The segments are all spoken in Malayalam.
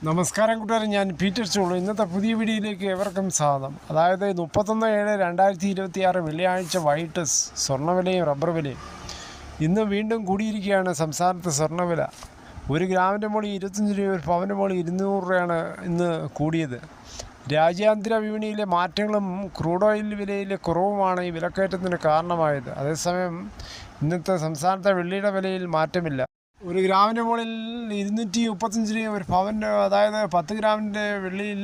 നമസ്കാരം കൂട്ടുകാരെ, ഞാൻ പീറ്റർ ചോളു. ഇന്നത്തെ പുതിയ വീഡിയോയിലേക്ക് ഏവർക്കും സ്വാഗതം. അതായത് 31/7/2026 വെള്ളിയാഴ്ച വൈകിട്ട് സ്വർണ്ണവിലയും റബ്ബർ വിലയും ഇന്ന് വീണ്ടും കൂടിയിരിക്കുകയാണ്. സംസ്ഥാനത്ത് സ്വർണ്ണവില 1 ഗ്രാമിൻ്റെ മുകളിൽ 25 രൂപ, 1 പവൻ്റെ മുകളിൽ 200 രൂപയാണ് ഇന്ന് കൂടിയത്. രാജ്യാന്തര വിപണിയിലെ മാറ്റങ്ങളും ക്രൂഡ് ഓയിൽ വിലയിലെ കുറവുമാണ് ഈ വിലക്കയറ്റത്തിന് കാരണമായത്. അതേസമയം ഇന്നത്തെ സംസ്ഥാനത്തെ വെള്ളിയുടെ വിലയിൽ മാറ്റമില്ല. 1 ഗ്രാമിൻ്റെ മുകളിൽ 235 രൂപ, 1 പവൻ്റെ അതായത് 10 ഗ്രാമിൻ്റെ വെള്ളിയിൽ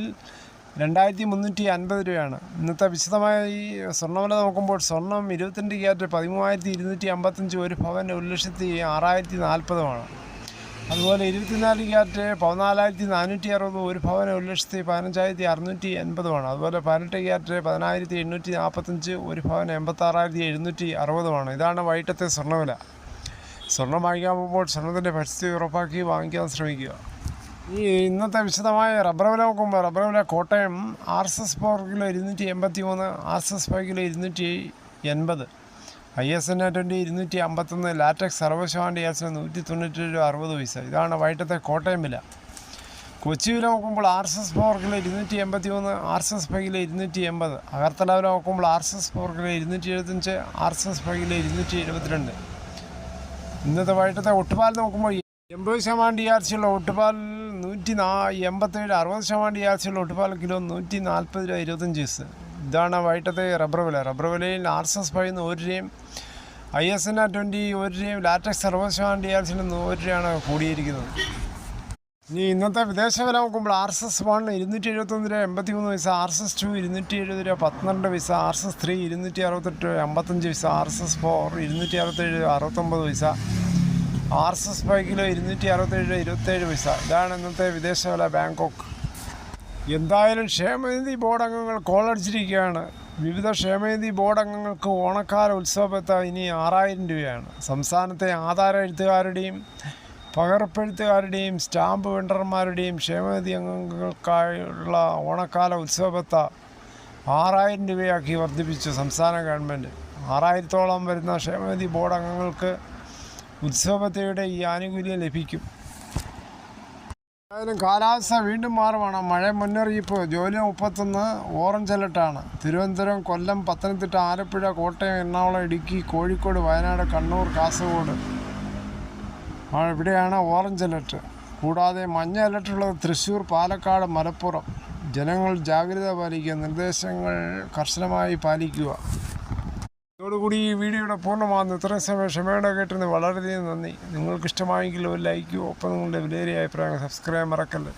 2350 രൂപയാണ്. ഇന്നത്തെ വിശദമായ ഈ സ്വർണ്ണവില നോക്കുമ്പോൾ സ്വർണം 22 ക്യാരറ്റ് 13,255, 1 പവൻ 1,06,040 അതുപോലെ 24 ക്യാരറ്റ് 14,460, 1 പവൻ 1,15,680 അതുപോലെ 18 ക്യാരറ്റ് 10,845, 1 പവൻ 86,760 ഇതാണ് വൈകിട്ടത്തെ സ്വർണ്ണവില. സ്വർണം വാങ്ങിക്കാൻ പോകുമ്പോൾ സ്വർണ്ണത്തിൻ്റെ പരിസ്ഥിതി ഉറപ്പാക്കി വാങ്ങിക്കാൻ ശ്രമിക്കുക. ഈ ഇന്നത്തെ വിശദമായ റബ്ബർ വില നോക്കുമ്പോൾ റബ്ബർ വില Kottayam RSS 4 kilo 283, RSS 5 kilo 280, ISN 20 251, latex 60% ഗ്യാസിന് 197.60. ഇതാണ് വൈകിട്ടത്തെ കോട്ടയം വില. കൊച്ചി വില നോക്കുമ്പോൾ RSS 4 kilo 281, RSS 5 kilo 280, Agartala വില നോക്കുമ്പോൾ RSS 4 കിലോ 275, RSS 5 കിലോ 272. ഇന്നത്തെ വൈകിട്ടത്തെ ഒട്ടുപാൽ നോക്കുമ്പോൾ 80% DRC ഉള്ള ഒട്ടുപാൽ 187, 60% DRC ഉള്ള ഒട്ടുപാൽ കിലോ 140.25 രൂപ. ഇതാണ് വൈകിട്ടത്തെ റബ്ബർ വില. റബ്ബർ വിലയിൽ RSS 5 1 രൂപയും, ISN 20 1 രൂപയും, ലാറ്റക്സ് 60% DRC 100 രൂപയാണ് കൂടിയിരിക്കുന്നത്. ഇനി ഇന്നത്തെ വിദേശ വില നോക്കുമ്പോൾ RSS 1 271 രൂപ 83 പൈസ, RSS 2 270 രൂപ 12 പൈസ, RSS 3 268 രൂപ 55 പൈസ, RSS 4 267 രൂപ 69 പൈസ, RSS 5 കിലോ 267 രൂപ 27 പൈസ. ഇതാണ് ഇന്നത്തെ വിദേശ വില. ബാങ്കോക്ക്. എന്തായാലും ക്ഷേമനിധി ബോർഡ് അംഗങ്ങൾ കോളടിച്ചിരിക്കുകയാണ്. വിവിധ ക്ഷേമനിധി ബോർഡ് അംഗങ്ങൾക്ക് ഓണക്കാല ഉത്സവബത്ത ഇനി 6000 രൂപയാണ്. സംസ്ഥാനത്തെ ആധാര എഴുത്തുകാരുടെയും പകർപ്പെഴുത്തുകാരുടെയും സ്റ്റാമ്പ് വെണ്ടർമാരുടെയും ക്ഷേമനിധി അംഗങ്ങൾക്കായുള്ള ഓണക്കാല ഉത്സവബത്ത 6000 രൂപയാക്കി വർദ്ധിപ്പിച്ചു സംസ്ഥാന ഗവൺമെൻറ്. 6000-ഓളം വരുന്ന ക്ഷേമനിധി ബോർഡ് അംഗങ്ങൾക്ക് ഉത്സവബത്തയുടെ ഈ ആനുകൂല്യം ലഭിക്കും. ഏതായാലും കാലാവസ്ഥ വീണ്ടും മാറുവാണ്. മഴ മുന്നറിയിപ്പ് ജൂലൈ 31 ഓറഞ്ച് അലർട്ടാണ്. തിരുവനന്തപുരം, കൊല്ലം, പത്തനംതിട്ട, ആലപ്പുഴ, കോട്ടയം, എറണാകുളം, ഇടുക്കി, കോഴിക്കോട്, വയനാട്, കണ്ണൂർ, കാസർഗോഡ് ഇവിടെയാണ് ഓറഞ്ച് അലർട്ട്. കൂടാതെ മഞ്ഞ അലർട്ടുള്ളത് തൃശ്ശൂർ, പാലക്കാട്, മലപ്പുറം. ജനങ്ങൾ ജാഗ്രത പാലിക്കുക, നിർദ്ദേശങ്ങൾ കർശനമായി പാലിക്കുക. ഇതോടുകൂടി ഈ വീഡിയോയുടെ പൂർണ്ണമാകുന്നു. ഇത്രയും സമയം ക്ഷമയോടെ കേട്ടിരുന്നു വളരെയധികം നന്ദി. നിങ്ങൾക്കിഷ്ടമായെങ്കിൽ ഒരു ലൈക്കും ഒപ്പം നിങ്ങളുടെ വിലയേറിയ അഭിപ്രായങ്ങൾ സബ്സ്ക്രൈബ് മറക്കല്ലേ.